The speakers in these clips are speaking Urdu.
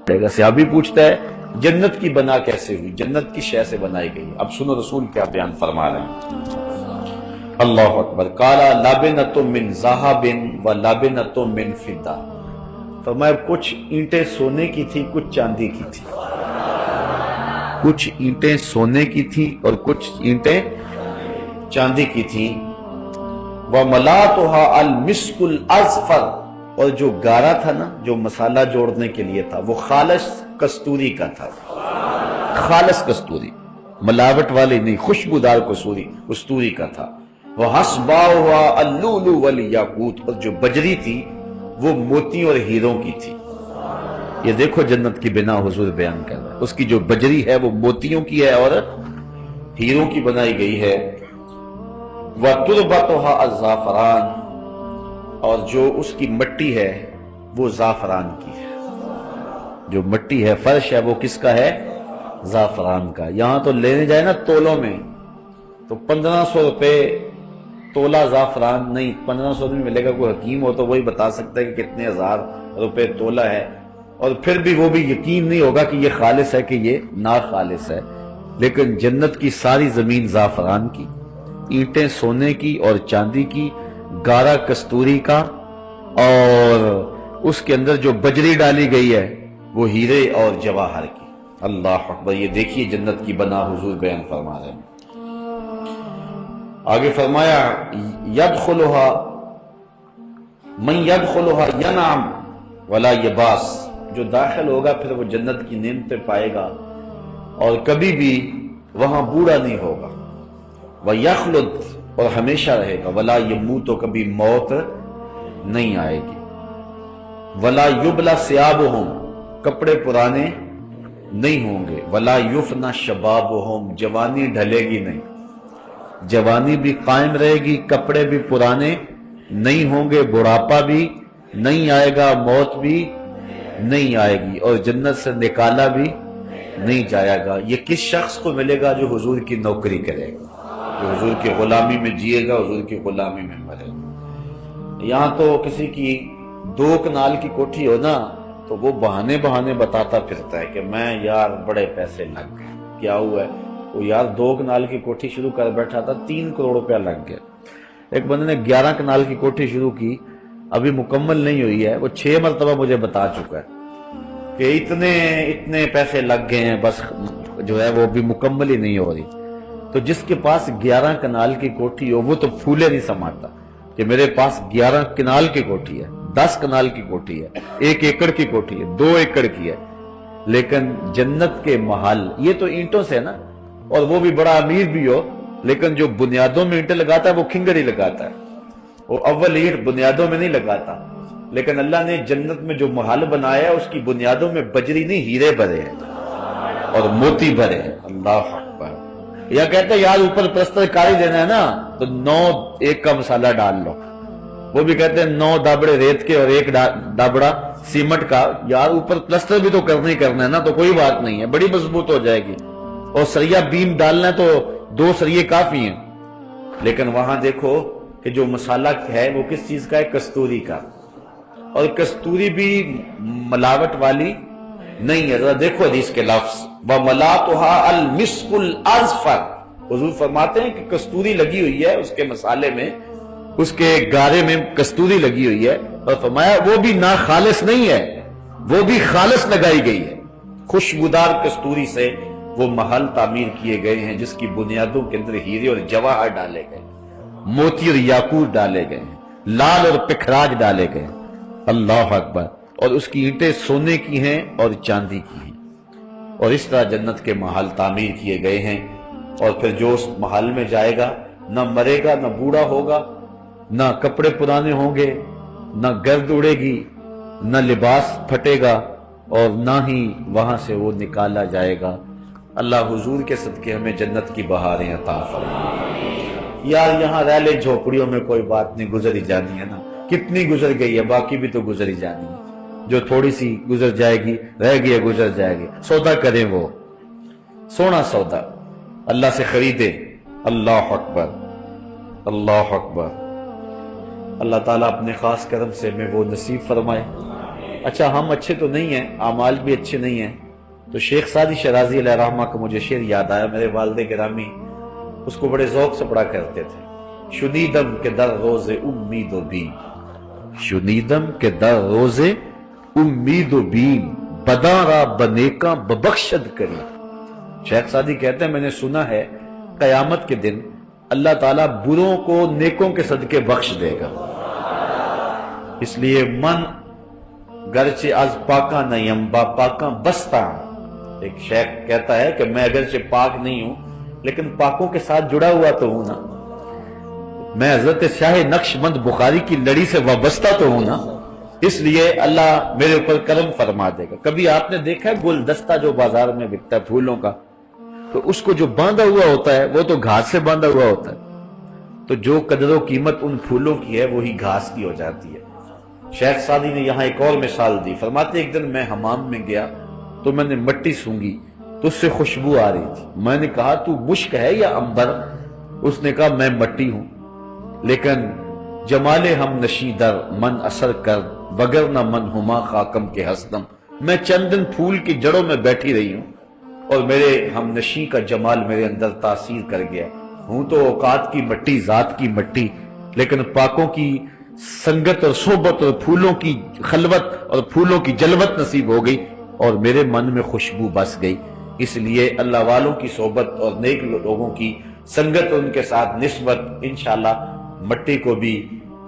صحابی پوچھتا ہے جنت کی بنا کیسے ہوئی؟ جنت کی شے سے بنائی گئی۔ اب سنو رسول کیا بیان فرما رہے ہیں۔ اللہ اکبر۔ قال لابنۃ من ذهب ولابنۃ من فضہ، فرمایا کچھ اینٹیں سونے کی تھی، کچھ چاندی کی تھی۔ کچھ اینٹیں سونے کی تھی اور کچھ اینٹیں چاندی کی تھی۔ وملاۃها المسک الاصفر، اور جو گارا تھا نا، جو مسالہ جوڑنے کے لیے تھا، وہ خالص کستوری کا تھا۔ خالص کستوری، ملاوٹ والی نہیں، خوشبودار کستوری کا تھا۔ وحسباؤها اللؤلؤ والیاقوت، اور جو بجری تھی وہ موتی اور ہیروں کی تھی۔ یہ دیکھو جنت کی بنا حضور بیان کر رہا ہے، اس کی جو بجری ہے وہ موتیوں کی ہے اور ہیروں کی بنائی گئی ہے۔ وتربتها الزعفران، اور جو اس کی مٹی ہے وہ زعفران کی ہے۔ جو مٹی ہے، فرش ہے، وہ کس کا ہے؟ زعفران کا۔ یہاں تو لینے جائے نا تولوں میں تو 1500 روپے تولہ زعفران، نہیں 1500 میں ملے گا، کوئی حکیم ہو تو وہی بتا سکتا ہے کہ کتنے ہزار روپے تولہ ہے، اور پھر بھی وہ بھی یقین نہیں ہوگا کہ یہ خالص ہے کہ یہ ناخالص ہے۔ لیکن جنت کی ساری زمین زعفران کی، اینٹیں سونے کی اور چاندی کی، گارا کستوری کا، اور اس کے اندر جو بجری ڈالی گئی ہے وہ ہیرے اور جواہر کی۔ اللہ اکبر۔ یہ دیکھیے جنت کی بنا حضور بیان فرما رہے ہیں۔ آگے فرمایا من يدخلها ينعم ولا يباس، جو داخل ہوگا پھر وہ جنت کی نعمتیں پائے گا اور کبھی بھی وہاں بوڑھا نہیں ہوگا۔ وَيَخْلُدْ، اور ہمیشہ رہے گا۔ وَلَا يَمُوتُ، تو کبھی موت نہیں آئے گی۔ وَلَا يُبْلَى ثِيَابُهُمْ، کپڑے پرانے نہیں ہوں گے۔ وَلَا يُفْنَى شَبَابُهُمْ، جوانی ڈھلے گی نہیں، جوانی بھی قائم رہے گی، کپڑے بھی پرانے نہیں ہوں گے، بڑھاپا بھی نہیں آئے گا، موت بھی نہیں آئے گی، اور جنت سے نکالا بھی نہیں جائے گا۔ یہ کس شخص کو ملے گا؟ جو حضور کی نوکری کرے گا، جو حضور کی غلامی میں جیے گا، حضور کی غلامی میں مرے گا۔ یہاں تو کسی کی 2 کنال کی کوٹھی ہو نا تو وہ بہانے بتاتا پھرتا ہے کہ میں یار بڑے پیسے لگ گئے۔ کیا ہوا ہے؟ وہ یار 2 کنال کی کوٹھی شروع کر بیٹھا تھا، 3 کروڑ روپیہ لگ گیا۔ ایک بندے نے 11 کنال کی کوٹھی شروع کی، ابھی مکمل نہیں ہوئی ہے، وہ 6 مرتبہ مجھے بتا چکا ہے کہ اتنے پیسے لگ گئے ہیں، بس جو ہے وہ بھی مکمل ہی نہیں ہو رہی۔ تو جس کے پاس 11 کنال کی کوٹھی ہو وہ تو پھولے نہیں سماتا کہ میرے پاس 11 کنال کی کوٹھی ہے، 10 کنال کی کوٹھی ہے، 1 ایکڑ کی کوٹھی ہے، 2 ایکڑ کی ہے، لیکن جنت کے محل یہ تو اینٹوں سے ہے نا، اور وہ بھی بڑا امیر بھی ہو، لیکن جو بنیادوں میں اینٹیں لگاتا ہے وہ کھنگر ہی لگاتا ہے، وہ اول اینٹ بنیادوں میں نہیں لگاتا۔ لیکن اللہ نے جنت میں جو محل بنایا ہے اس کی بنیادوں میں بجری نہیں، ہیرے بھرے ہیں اور موتی بھرے ہیں۔ اللہ اکبر۔ یا کہتے ہیں یار اوپر پلستر کاری دینا ہے نا تو 9 ایک کا مسالہ ڈال لو، وہ بھی کہتے ہیں 9 دابڑے ریت کے اور 1 دابڑا سیمنٹ کا۔ یار اوپر پلستر بھی تو کرنا ہی کرنا ہے نا، تو کوئی بات نہیں ہے، بڑی مضبوط ہو جائے گی، اور سریا بیم ڈالنا ہے تو 2 سریے کافی ہیں۔ لیکن وہاں دیکھو کہ جو مسالہ ہے وہ کس چیز کا ہے؟ کستوری کا، اور کستوری بھی ملاوٹ والی نہیں ہے۔ ذرا دیکھو حدیث کے لفظ، وَمَلَاتُهَا الْمِسْكُ الْأَزْفَرُ، حضور فرماتے ہیں کہ کستوری لگی ہوئی ہے اس کے مسالے میں، اس کے گارے میں کستوری لگی ہوئی ہے، اور فرمایا وہ بھی ناخالص نہیں ہے، وہ بھی خالص لگائی گئی ہے۔ خوشبودار کستوری سے وہ محل تعمیر کیے گئے ہیں جس کی بنیادوں کے اندر ہیرے اور جواہر ڈالے گئے، موتی اور یاقوت ڈالے گئے ہیں، لال اور پکھراج ڈالے گئے ہیں۔ اللہ اکبر۔ اور اس کی اینٹیں سونے کی ہیں اور چاندی کی ہیں، اور اس طرح جنت کے محل تعمیر کیے گئے ہیں۔ اور پھر جو اس محل میں جائے گا نہ مرے گا، نہ بوڑھا ہوگا، نہ کپڑے پرانے ہوں گے، نہ گرد اڑے گی، نہ لباس پھٹے گا، اور نہ ہی وہاں سے وہ نکالا جائے گا۔ اللہ حضور کے صدقے ہمیں جنت کی بہاریں عطا فرمائے۔ یار یہاں رہ لے جھوپڑیوں میں کوئی بات نہیں، گزر ہی جانی ہے نا، کتنی گزر گئی ہے، باقی بھی تو گزر ہی جانی ہے، جو تھوڑی سی گزر جائے گی، رہ گئی ہے گزر جائے گی۔ سودا کریں، وہ سونا سودا اللہ سے خریدے۔ اللہ اکبر، اللہ اکبر۔ اللہ تعالیٰ اپنے خاص کرم سے ہمیں وہ نصیب فرمائے اچھا ہم اچھے تو نہیں ہیں، اعمال بھی اچھے نہیں ہیں، تو شیخ سعدی شرازی علیہ رحمہ کا مجھے شعر یاد آیا، میرے والد گرامی اس کو بڑے ذوق سے پڑھا کرتے تھے۔ شنیدم کے در روز امید و بیم، شنیدم کے در روز امید و بیم، بداں را بنیکاں ببخشد کری۔ شیخ سعدی کہتے ہیں میں نے سنا ہے قیامت کے دن اللہ تعالیٰ بروں کو نیکوں کے صدقے بخش دے گا، اس لیے من گرچہ از پاکاں نیم با پاکاں بستہ۔ ایک شیخ کہتا ہے کہ میں اگرچہ پاک نہیں ہوں لیکن پاکوں کے ساتھ جڑا ہوا تو ہوں نا، میں حضرت شاہ نقش بند بخاری کی لڑی سے وابستہ تو ہوں نا، اس لیے اللہ میرے اوپر کرم فرما دے گا۔ کبھی آپ نے دیکھا ہے گلدستہ جو بازار میں بکتا ہے پھولوں کا، تو اس کو جو باندھا ہوا ہوتا ہے وہ تو گھاس سے باندھا ہوا ہوتا ہے، تو جو قدر و قیمت ان پھولوں کی ہے وہی گھاس کی ہو جاتی ہے۔ شیخ سعدی نے یہاں ایک اور مثال دی، فرماتے ایک دن میں حمام میں گیا تو میں نے مٹی سونگھی تو اس سے خوشبو آ رہی تھی، میں نے کہا تو مشک ہے یا عنبر؟ اس نے کہا میں مٹی ہوں، لیکن جمال ہم نشی در من اثر کر بگر نہ من ہما خاکم کے ہستم، میں چند دن پھول کی جڑوں میں بیٹھی رہی ہوں اور میرے ہم نشی کا جمال میرے اندر تاثیر کر گیا ہوں، تو اوقات کی مٹی، ذات کی مٹی، لیکن پاکوں کی سنگت اور صحبت اور پھولوں کی خلوت اور پھولوں کی جلوت نصیب ہو گئی اور میرے من میں خوشبو بس گئی۔ اس لیے اللہ والوں کی صحبت اور نیک لوگوں کی سنگت اور ان کے ساتھ نسبت انشاءاللہ مٹی کو بھی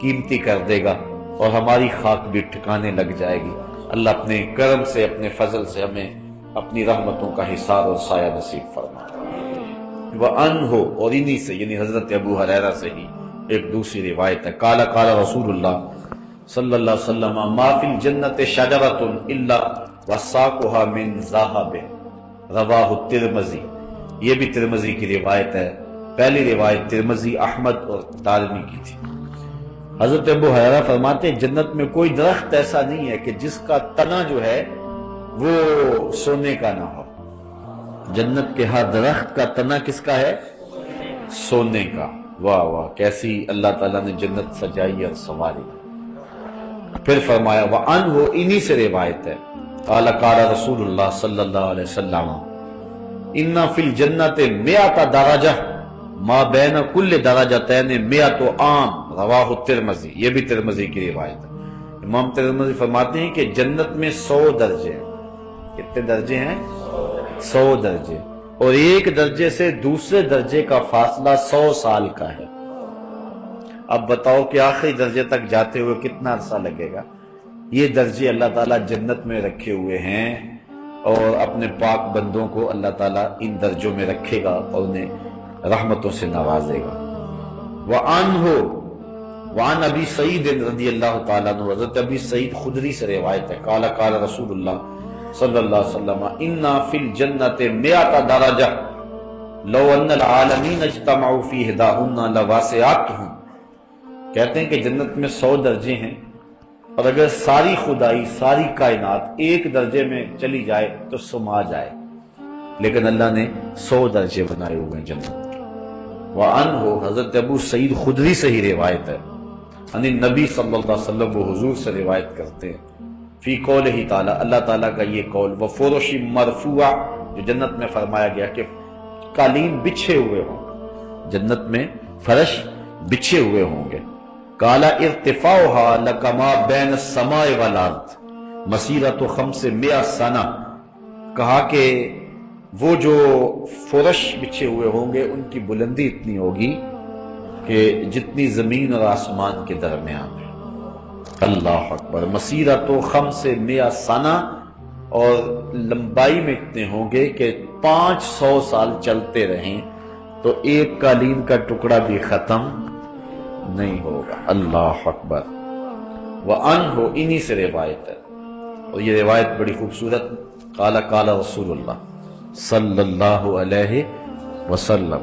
قیمتی کر دے گا اور ہماری خاک بھی ٹھکانے لگ جائے گی۔ اللہ اپنے کرم سے، اپنے فضل سے ہمیں اپنی رحمتوں کا حصار اور سایہ نصیب فرمائے۔ وَأَنْهُ، اور انہی سے یعنی حضرت ابو ہریرہ سے ہی ایک دوسری روایت ہے، قال قال رسول اللہ صلی اللہ علیہ وسلم ما فی الجنت شجرۃ الا وساقها من ذهب، رواہ ترمذی۔ یہ بھی ترمذی کی روایت ہے، پہلی روایت ترمذی، احمد اور دارمی کی تھی۔ حضرت ابو ہریرہ فرماتے ہیں جنت میں کوئی درخت ایسا نہیں ہے کہ جس کا تنا جو ہے وہ سونے کا نہ ہو۔ جنت کے ہر درخت کا تنا کس کا ہے؟ سونے کا۔ واہ واہ، کیسی اللہ تعالیٰ نے جنت سجائی اور سنواری۔ پھر فرمایا وَعَنْهُ، انہی سے روایت ہے، قال قال رسول اللہ صلی اللہ علیہ وسلم ان فی الجنت 100 درجہ ما بین کل درجتین 100 عام، رواہ ترمذی۔ یہ بھی ترمذی کی روایت ہے۔ امام ترمذی فرماتے ہیں کہ جنت میں 100 درجے ہیں۔ کتنے درجے ہیں؟ 100 درجے، اور ایک درجے سے دوسرے درجے کا فاصلہ 100 سال کا ہے۔ اب بتاؤ کہ آخری درجے تک جاتے ہوئے کتنا عرصہ لگے گا؟ یہ درجے اللہ تعالیٰ جنت میں رکھے ہوئے ہیں اور اپنے پاک بندوں کو اللہ تعالیٰ ان درجوں میں رکھے گا اور انہیں رحمتوں سے نوازے گا۔ وعن ابی سعید رضی اللہ تعالیٰ عنہ، حضرت ابی سعید خدری سے روایت ہے، قال قال رسول اللہ صلی اللہ علیہ وسلم انا فی الجنت 100 درجہ لو ان العالمین اجتمعوا فی احداہن لواسعتہم۔ کہتے ہیں کہ جنت میں 100 درجے ہیں اور اگر ساری خدائی، ساری کائنات ایک درجے میں چلی جائے تو سما جائے، لیکن اللہ نے 100 درجے بنائے ہوئے ہیں جنت۔ وعنہ، حضرت ابو سعید خدری سے ہی روایت ہے، یعنی نبی صلی اللہ علیہ وسلم وہ حضور سے روایت کرتے ہیں، فی قولہ تعالی، اللہ تعالیٰ کا یہ قول، وفرش مرفوع، جو جنت میں فرمایا گیا کہ قالین بچھے ہوئے ہوں، جنت میں فرش بچھے ہوئے ہوں گے۔ قال ارتفاعها لکما بین السماء والارض مسیرۃ 500 سنہ، کہا کہ وہ جو فرش بچھے ہوئے ہوں گے ان کی بلندی اتنی ہوگی کہ جتنی زمین اور آسمان کے درمیان ہے۔ اللہ اکبر، مسیرۃ 500 سنہ، اور لمبائی میں اتنے ہوں گے کہ 500 سال چلتے رہیں تو ایک قالین کا ٹکڑا بھی ختم نہیں ہوگا۔ اللہ اکبر۔ وعنہ، انہی سے روایت ہے، اور یہ روایت بڑی خوبصورت، قال قال رسول اللہ صلی اللہ علیہ وسلم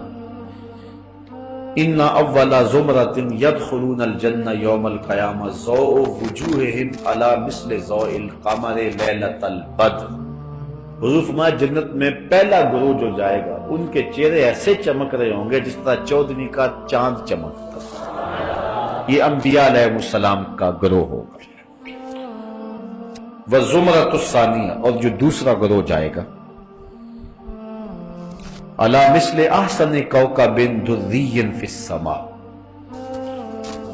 ان اول زمرۃ يدخلون الجنہ یوم القیامہ ضوء وجوہہم علی مثل ضوء القمر لیلۃ البدر۔ حضور فرمایا جنت میں پہلا گروہ جو جائے گا ان کے چہرے ایسے چمک رہے ہوں گے جس طرح چودھویں کا چاند چمکتا۔ یہ انبیاء علیہ السلام کا گروہ ہوگا۔ وزمرۃ الثانیہ، اور جو دوسرا گروہ جائے گا، علی مثل احسن کوکب دری فی السماء،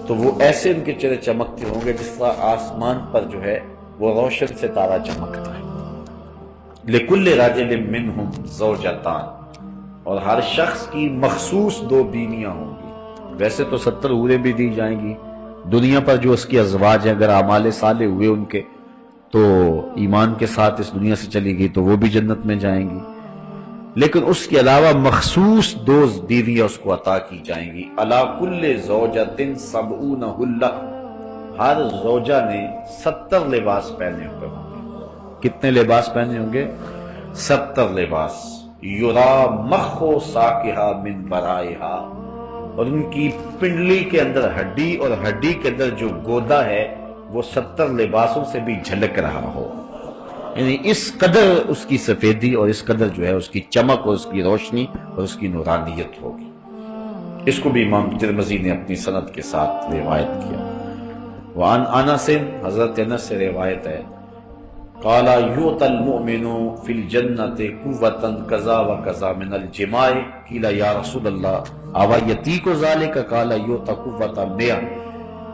تو وہ ایسے ان کے چہرے چمکتے ہوں گے جس طرح آسمان پر جو ہے وہ روشن ستارہ چمکتا ہے۔ لکل رجل منہم زوجتان، اور ہر شخص کی مخصوص دو بیویاں ہوں گی۔ ویسے تو 70 حوریں بھی دی جائیں گی دنیا پر جو اس کی ازواج ہیں، اگر اعمال صالح ہوئے ان کے تو ایمان کے ساتھ اس دنیا سے چلی گئی تو وہ بھی جنت میں جائیں گی، لیکن اس کے علاوہ مخصوص دو بیویاں اس کو عطا کی جائیں گی۔ علی کل زوجۃ 70 حلہ، ہر زوجہ نے 70 لباس پہنے ہوئے ہوں گے۔ کتنے لباس پہنے ہوں گے؟ 70 لباس۔ یرا مخ ساقہا من برائہا، اور ان کی پنڈلی کے اندر ہڈی اور ہڈی کے اندر جو گودا ہے وہ 70 لباسوں سے بھی جھلک رہا ہو، یعنی اس قدر اس کی سفیدی اور اس قدر جو ہے اس کی چمک اور اس کی روشنی اور اس کی نورانیت ہوگی۔ اس کو بھی امام ترمذی نے اپنی سند کے ساتھ روایت کیا۔ وعن انس، حضرت انس سے روایت ہے، قال یؤتی المؤمن فی الجنۃ قوۃ کذا و کذا من الجماع، قیل یا رسول اللہ اوا یتیک ذلک، قال یؤتی قوۃ 100۔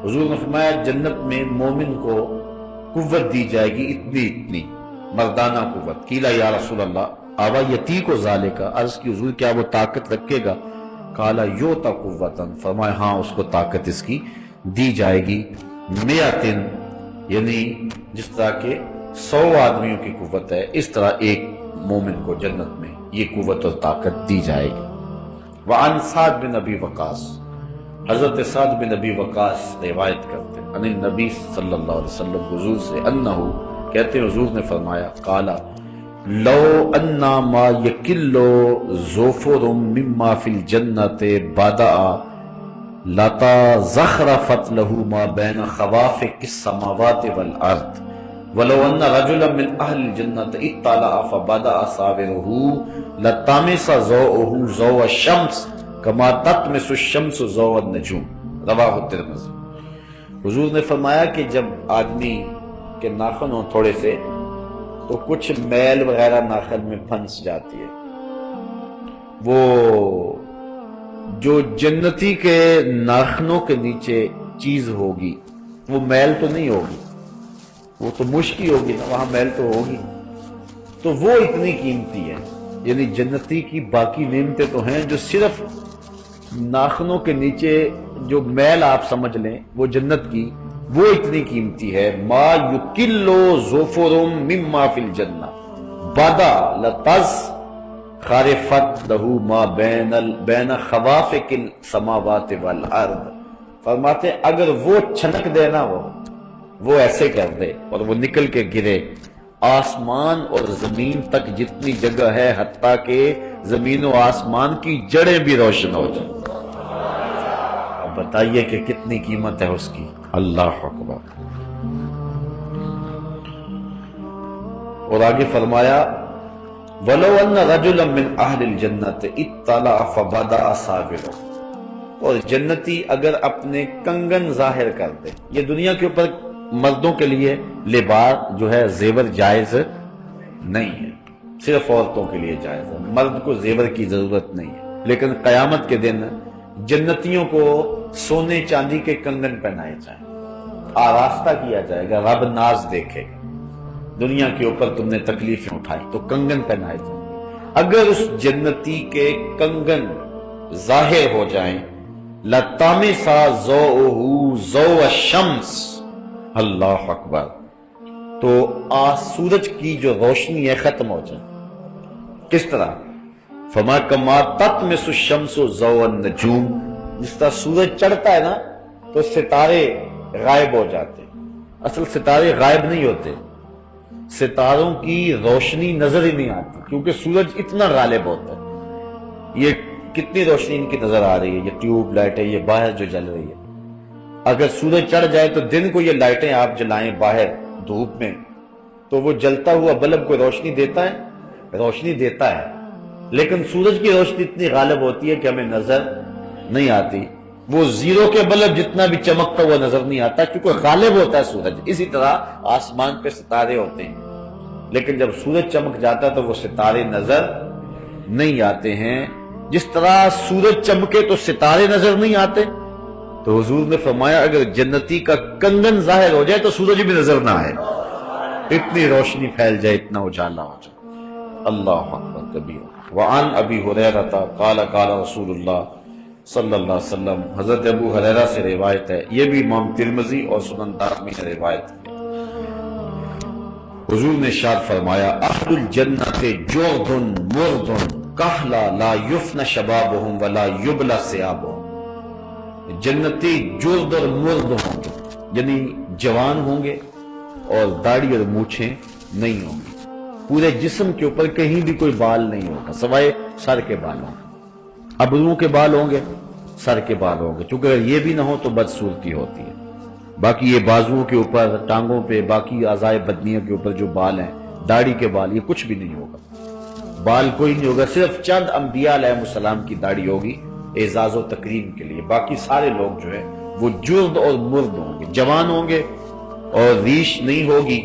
حضور نے فرمایا جنت میں مومن کو قوت دی جائے گی اتنی مردانہ قوت۔ قیل یا رسول اللہ اوا یتیک ذلک، عرض کی حضور کیا وہ طاقت رکھے گا؟ قال یؤتی قوۃ، فرمایا ہاں اس کو طاقت اس کی دی جائے گی 100، یعنی جس طرح کہ 100 آدمیوں کی قوت ہے اس طرح ایک مومن کو جنت میں یہ قوت اور طاقت دی جائے گی۔ وعن سعد بن ابی وقاص، حضرت سعد بن ابی وقاص روایت کرتے ہیں ان النبی صلی اللہ علیہ وسلم، حضور سے، انہو کہتے ہیں حضور نے فرمایا، قال لو انا ما یکل ظفر مما فی الجنت بدأ لتا زخرفت له ما بین خوافق السماوات والارض ولو ان رجلا من اہل الجنت اطلع فبدأ صابره لطمس ضوءه ضوء الشمس کما تطمس الشمس ضوء النجوم، رواہ الترمذی۔ حضور نے فرمایا کہ جب آدمی کے ناخن ہوں تھوڑے سے تو کچھ میل وغیرہ ناخن میں پھنس جاتی ہے، وہ جو جنتی کے ناخنوں کے نیچے چیز ہوگی وہ میل تو نہیں ہوگی، وہ تو مشکی ہوگی نا، وہاں میل تو ہوگی، تو وہ اتنی قیمتی ہے۔ یعنی جنتی کی باقی نعمتیں تو ہیں جو صرف ناخنوں کے نیچے جو میل آپ سمجھ لیں وہ جنت کی وہ اتنی قیمتی ہے۔ ما یکلو ظفر مما فی الجنہ بدا لتز خارفت لہو ما بین خوافق السماوات والارض، فرماتے اگر وہ چھنک دے نا، وہ ایسے کر دے اور وہ نکل کے گرے، آسمان اور زمین تک جتنی جگہ ہے حتیٰ کہ زمین و آسمان کی جڑیں بھی روشن ہو جائیں، اب بتائیے کہ کتنی قیمت ہے اس کی۔ اللہ اکبر۔ اور آگے فرمایا وَلَوْ أَنَّ رَجُلًا مِّنْ أَهْلِ الْجَنَّةِ اطَّلَعَ فَبَدَأَ صَابِرُهُ، اور جنتی اگر اپنے کنگن ظاہر کر دے، یہ دنیا کے اوپر مردوں کے لیے لباس جو ہے زیور جائز نہیں ہے، صرف عورتوں کے لیے جائز ہے، مرد کو زیور کی ضرورت نہیں ہے، لیکن قیامت کے دن جنتیوں کو سونے چاندی کے کنگن پہنائے جائیں، آراستہ کیا جائے گا، رب ناز دیکھے گا، دنیا کے اوپر تم نے تکلیفیں اٹھائی تو کنگن پہنائے جائیں گے، اگر اس جنتی کے کنگن ظاہر ہو جائیں لَطَمِسَ ضَوْءُهُ ضَوْءَ الشَّمْسِ، اللہ اکبر، تو سورج کی جو روشنی ہے ختم ہو جائے۔ کس طرح؟ فما کما تطمس الشمس ضوء النجوم، جس طرح سورج چڑھتا ہے نا تو ستارے غائب ہو جاتے، اصل ستارے غائب نہیں ہوتے، ستاروں کی روشنی نظر ہی نہیں آتی کیونکہ سورج اتنا غالب ہوتا ہے۔ یہ کتنی روشنی ان کی نظر آ رہی ہے، یہ ٹیوب لائٹ ہے، یہ باہر جو جل رہی ہے، اگر سورج چڑھ جائے تو دن کو یہ لائٹیں آپ جلائیں باہر دھوپ میں تو وہ جلتا ہوا بلب کو روشنی دیتا ہے، روشنی دیتا ہے، لیکن سورج کی روشنی اتنی غالب ہوتی ہے کہ ہمیں نظر نہیں آتی۔ وہ زیرو کے بلب جتنا بھی چمکتا ہوا نظر نہیں آتا، کیونکہ غالب ہوتا ہے سورج۔ اسی طرح آسمان پہ ستارے ہوتے ہیں، لیکن جب سورج چمک جاتا ہے تو وہ ستارے نظر نہیں آتے ہیں۔ جس طرح سورج چمکے تو ستارے نظر نہیں آتے، تو حضور نے فرمایا اگر جنتی کا کنگن ظاہر ہو جائے تو سورج بھی نظر نہ آئے، اتنی روشنی پھیل جائے، اتنا اجالا ہو جائے۔ اللہ اکبر کبیر۔ وعن ابی ہریرہ قال قال رسول اللہ صلی اللہ علیہ وسلم، حضرت ابو ہریرہ سے روایت ہے، یہ بھی امام ترمذی اور سنن دارمی نے روایت ہے۔ حضور نے ارشاد فرمایا اہل الجنت جرد مرد کہلا لا یفن شبابہم ولا یبلا ثیابہم، جنتی جرد اور مرد ہوں گے، یعنی جوان ہوں گے اور داڑھی اور مونچھیں نہیں ہوں گی، پورے جسم کے اوپر کہیں بھی کوئی بال نہیں ہوگا سوائے سر کے بالوں کے، ابرو کے بال ہوں گے، سر کے بال ہوں گے، چونکہ اگر یہ بھی نہ ہو تو بدصورتی ہوتی ہے۔ باقی یہ بازوؤں کے اوپر، ٹانگوں پہ، باقی اعضائے بدنیہ کے اوپر جو بال ہیں، داڑھی کے بال، یہ کچھ بھی نہیں ہوگا، بال کوئی نہیں ہوگا، صرف چند انبیاء علیہ السلام کی داڑھی ہوگی اعزاز و تکریم کے لیے، باقی سارے لوگ جو ہے وہ جرد اور مرد ہوں گے، جوان ہوں گے اور ریش نہیں ہوگی،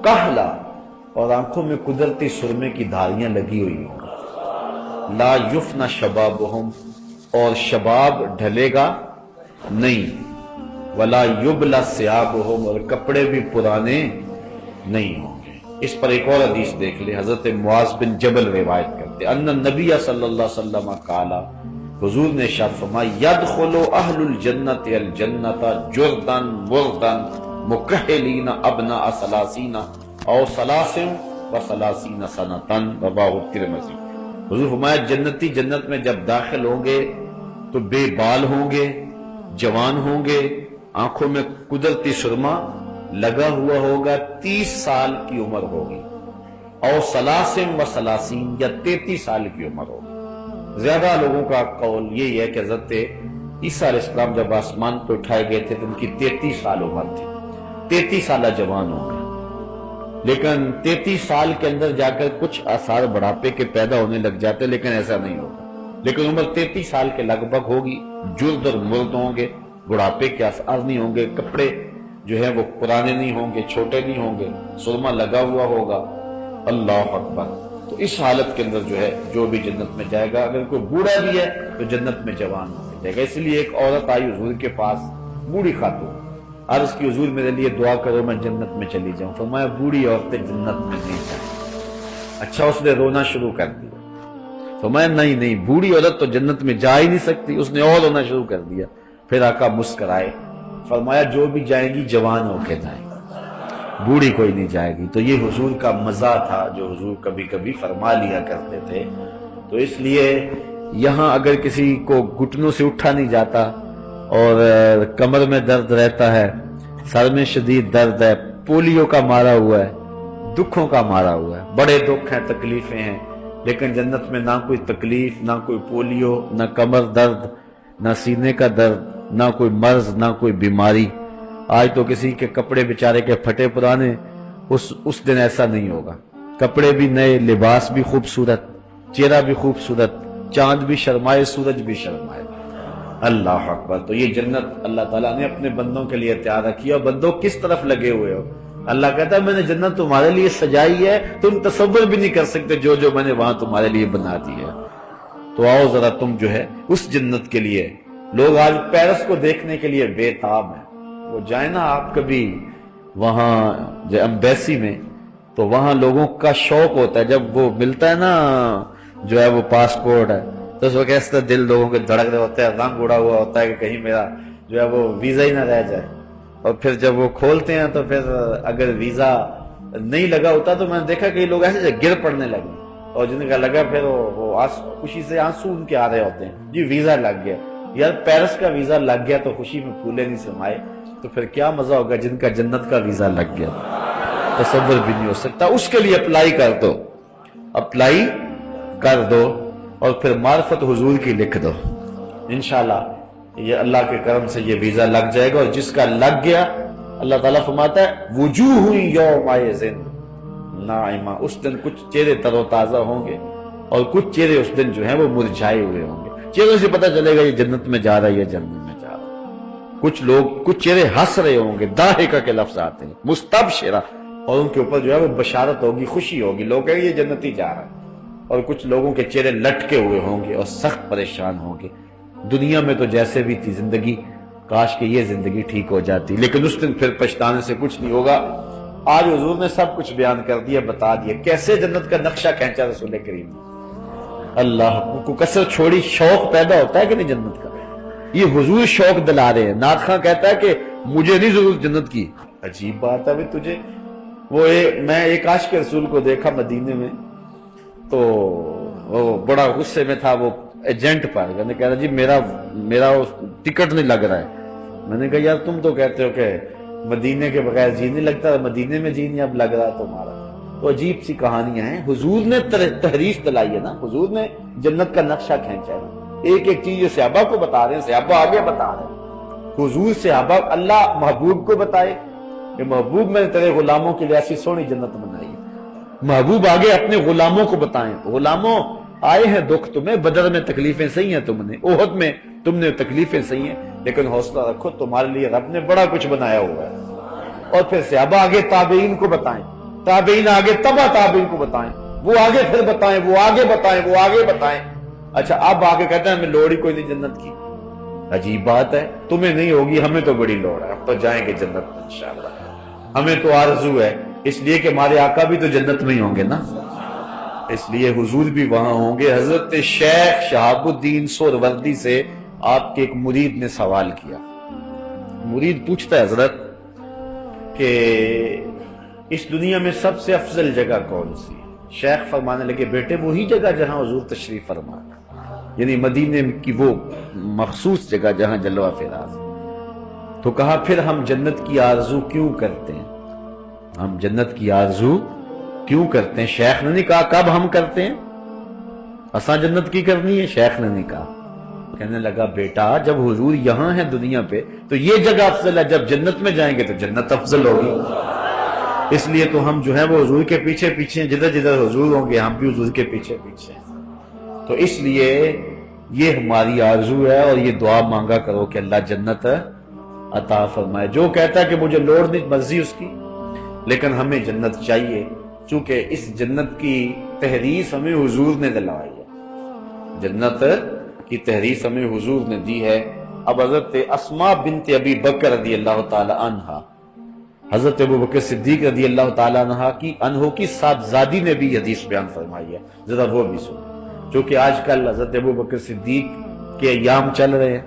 کہلا اور آنکھوں میں قدرتی سرمے کی دھاریاں لگی ہوئی ہوں، لا یفنا شبابہم اور شباب ڈھلے گا نہیں، ولا یبلا ثیابہم اور کپڑے بھی پرانے نہیں ہوں گے۔ اس پر ایک اور حدیث دیکھ لیں، حضرت معاذ بن جبل روایت کرتے ان النبی صلی اللہ علیہ وسلم قال، حضور نے ارشاد فرمایا یدخل اہل الجنت الجنت جردا مردا مکحلین ابناء ثلاثین او ثلاث و ثلاثین سنۃ، رواه الترمذی۔ حضور فرمایا جنتی جنت میں جب داخل ہوں گے تو بے بال ہوں گے، جوان ہوں گے، آنکھوں میں قدرتی سرما لگا ہوا ہوگا، 30 سال کی عمر ہوگی، اور ثلاثین و ثلاثین یا 33 سال کی عمر ہوگی۔ زیادہ لوگوں کا قول یہی ہے کہ حضرت عیسیٰ علیہ السلام جب آسمان پہ اٹھائے گئے تھے تو ان کی 33 سال عمر تھی، 33 سالہ جوان ہوں گے، لیکن 33 سال کے اندر جا کر کچھ آثار بڑھاپے کے پیدا ہونے لگ جاتے، لیکن ایسا نہیں ہوگا، لیکن عمر 33 سال کے لگ بھگ ہوگی، جرد اور مرد ہوں گے، بڑھاپے کے آثار نہیں ہوں گے، کپڑے جو ہیں وہ پرانے نہیں ہوں گے، چھوٹے نہیں ہوں گے، سرما لگا ہوا ہوگا۔ اللہ اکبر۔ تو اس حالت کے اندر جو ہے جو بھی جنت میں جائے گا، اگر کوئی بوڑھا بھی ہے تو جنت میں جوان ہو کے جائے گا۔ اس لیے ایک عورت آئی حضور کے پاس، بوڑھی خاتون، عرض کی حضور میرے لیے دعا کرو میں جنت میں چلی جاؤں۔ فرمایا بوڑھی عورتیں جنت میں نہیں جائیں۔ اچھا اس نے رونا شروع کر دیا، فرمایا نہیں بوڑھی عورت تو جنت میں جا ہی نہیں سکتی، اس نے اور رونا شروع کر دیا۔ پھر آقا مسکرائے، فرمایا جو بھی جائیں گی جوان ہو کے جائیں گی، بوڑھی کوئی نہیں جائے گی۔ تو یہ حضور کا مزہ تھا جو حضور کبھی کبھی فرما لیا کرتے تھے۔ تو اس لیے یہاں اگر کسی کو گھٹنوں سے اٹھا نہیں جاتا اور کمر میں درد رہتا ہے، سر میں شدید درد ہے، پولیو کا مارا ہوا ہے، دکھوں کا مارا ہوا ہے، بڑے دکھ ہیں، تکلیفیں ہیں، لیکن جنت میں نہ کوئی تکلیف، نہ کوئی پولیو، نہ کمر درد، نہ سینے کا درد، نہ کوئی مرض، نہ کوئی بیماری۔ آج تو کسی کے کپڑے بیچارے کے پھٹے پرانے، اس دن ایسا نہیں ہوگا، کپڑے بھی نئے، لباس بھی خوبصورت، چہرہ بھی خوبصورت، چاند بھی شرمائے، سورج بھی شرمائے۔ اللہ اکبر۔ تو یہ جنت اللہ تعالیٰ نے اپنے بندوں کے لیے تیار رکھی ہے، اور بندوں کس طرف لگے ہوئے ہو؟ اللہ کہتا ہے میں نے جنت تمہارے لیے سجائی ہے، تم تصور بھی نہیں کر سکتے جو میں نے وہاں تمہارے لیے بنا دی ہے۔ تو آؤ ذرا تم جو ہے اس جنت کے لیے، لوگ آج پیرس کو دیکھنے کے لیے بے تاب ہیں، وہ جائیں نا آپ کبھی وہاں جو ایمبیسی میں، تو وہاں لوگوں کا شوق ہوتا ہے، جب وہ ملتا ہے نا جو ہے وہ پاسپورٹ ہے، تو اس وقت اس طرح دل لوگوں کے دھڑک رہے ہوتے ہیں، رنگ اڑا ہوا ہوتا ہے کہ کہیں میرا جو ہے وہ ویزا ہی نہ رہ جائے۔ اور پھر جب وہ کھولتے ہیں تو پھر اگر ویزا نہیں لگا ہوتا تو میں نے دیکھا کہ لوگ ایسے گر پڑنے لگے، اور جن کا لگا پھر وہ خوشی سے آنسو ان کے آ رہے ہوتے ہیں، جی ویزا لگ گیا یار، پیرس کا ویزا لگ گیا تو خوشی میں پھولے نہیں سمائے، تو پھر کیا مزہ ہوگا جن کا جنت کا ویزا لگ گیا، تصور بھی نہیں ہو سکتا۔ اس کے لیے اپلائی کر دو اور پھر معرفت حضور کی لکھ دو، انشاءاللہ یہ اللہ کے کرم سے یہ ویزا لگ جائے گا۔ اور جس کا لگ گیا، اللہ تعالیٰ فرماتا ہے وجوہ یومئذ ناعمہ، اس دن کچھ چہرے تر و تازہ ہوں گے اور کچھ چہرے اس دن جو ہیں وہ مرجھائے ہوئے ہوں گے۔ چہرے سے پتہ چلے گا یہ جنت میں جا رہا ہے یا جنت میں جا رہا ہے۔ کچھ چہرے ہنس رہے ہوں گے، ضاحکہ کے لفظ آتے ہیں، مستبشرہ، اور ان کے اوپر جو ہے وہ بشارت ہوگی، خوشی ہوگی، لوگ کہیں گے یہ جنتی جا رہا ہے۔ اور کچھ لوگوں کے چہرے لٹکے ہوئے ہوں گے اور سخت پریشان ہوں گے، دنیا میں تو جیسے بھی تھی زندگی، کاش کہ یہ زندگی ٹھیک ہو جاتی، لیکن اس دن پھر پچھتانے سے کچھ نہیں ہوگا۔ آج حضور نے سب کچھ بیان کر دیا، بتا دیا کیسے جنت کا نقشہ کھینچا رسول کریم نے۔ اللہ کو کثر چھوڑی، شوق پیدا ہوتا ہے کہ نہیں جنت کا؟ یہ حضور شوق دلا رہے ہیں۔ نعت خواں کہتا ہے کہ مجھے نہیں ضرورت جنت کی۔ عجیب بات ہے تجھے، میں ایک عاشق رسول کو دیکھا مدینے میں، تو وہ بڑا غصے میں تھا، وہ ایجنٹ پر میں نے کہا جی میرا ٹکٹ نہیں لگ رہا ہے۔ میں نے کہا یار تم تو کہتے ہو کہ مدینے کے بغیر جی نہیں لگتا، مدینے میں جی نہیں اب لگ رہا تمہارا۔ تو عجیب سی کہانیاں ہیں، حضور نے تحریف دلائی ہے نا، حضور نے جنت کا نقشہ کھینچا ہے۔ ایک ایک چیز یہ صحابہ کو بتا رہے ہیں، صحابہ آگے بتا رہے ہیں، حضور صحابہ، اللہ محبوب کو بتائے کہ محبوب میں نے تیرے غلاموں کے لیے ایسی سونی جنت بنائی ہے۔ محبوب آگے اپنے غلاموں کو بتائیں، غلاموں آئے ہیں دکھ تمہیں، بدر میں تکلیفیں سہی ہیں تم نے، احد میں تم نے تکلیفیں سہی ہیں، لیکن حوصلہ رکھو، تمہارے لیے رب نے بڑا کچھ بنایا ہوا ہے۔ اور پھر صحابہ آگے تابعین کو بتائیں، تابعین آگے تبع تابعین کو بتائیں، وہ آگے پھر بتائیں، وہ آگے بتائیں، وہ آگے بتائیں۔ اچھا اب آگے کہتے ہیں ہمیں لوڑ ہی کوئی نہیں جنت کی۔ عجیب بات ہے، تمہیں نہیں ہوگی، ہمیں تو بڑی لوڑ ہے، ہم تو جائیں گے جنت میں انشاءاللہ، ہمیں تو آرزو ہے، اس لیے کہ ہمارے آقا بھی تو جنت میں ہی ہوں گے نا، اس لیے حضور بھی وہاں ہوں گے۔ حضرت شیخ شہاب الدین سہروردی سے آپ کے ایک مرید نے سوال کیا۔ مرید پوچھتا ہے حضرت کہ اس دنیا میں سب سے افضل جگہ کون سی ہے؟ شیخ فرمانے لگے بیٹے وہی جگہ جہاں حضور تشریف فرما، یعنی مدینے کی وہ مخصوص جگہ جہاں جلوہ فراز۔ تو کہا پھر ہم جنت کی آرزو کیوں کرتے ہیں؟ ہم جنت کی آرزو کیوں کرتے ہیں؟ شیخ نے نہیں کہا کب ہم کرتے ہیں، اساں جنت کی کرنی ہے، شیخ نے نہیں کہا۔ کہنے لگا بیٹا جب حضور یہاں ہے دنیا پہ تو یہ جگہ افضل ہے، جب جنت میں جائیں گے تو جنت افضل ہوگی، اس لیے تو ہم جو ہے وہ حضور کے پیچھے پیچھے، جدھر جدھر حضور ہوں گے ہم بھی حضور کے پیچھے پیچھے۔ تو اس لیے یہ ہماری آرزو ہے اور یہ دعا مانگا کرو کہ اللہ جنت عطا فرمائے۔ جو کہتا ہے کہ مجھے لوڑ نہیں، مرضی اس کی، لیکن ہمیں جنت چاہیے، چونکہ اس جنت کی تحریث ہمیں حضور نے دلوائی ہے، جنت کی تحریث ہمیں حضور نے دی ہے۔ اب حضرت اسماء بنت ابی بکر رضی اللہ تعالی عنہ، حضرت ابو بکر صدیق رضی اللہ تعالی عنہ کی صاحبزادی نے بھی حدیث بیان فرمائی ہے، ذرا وہ بھی سنیں، چونکہ آج کل حضرت ابو بکر صدیق کے ایام چل رہے ہیں،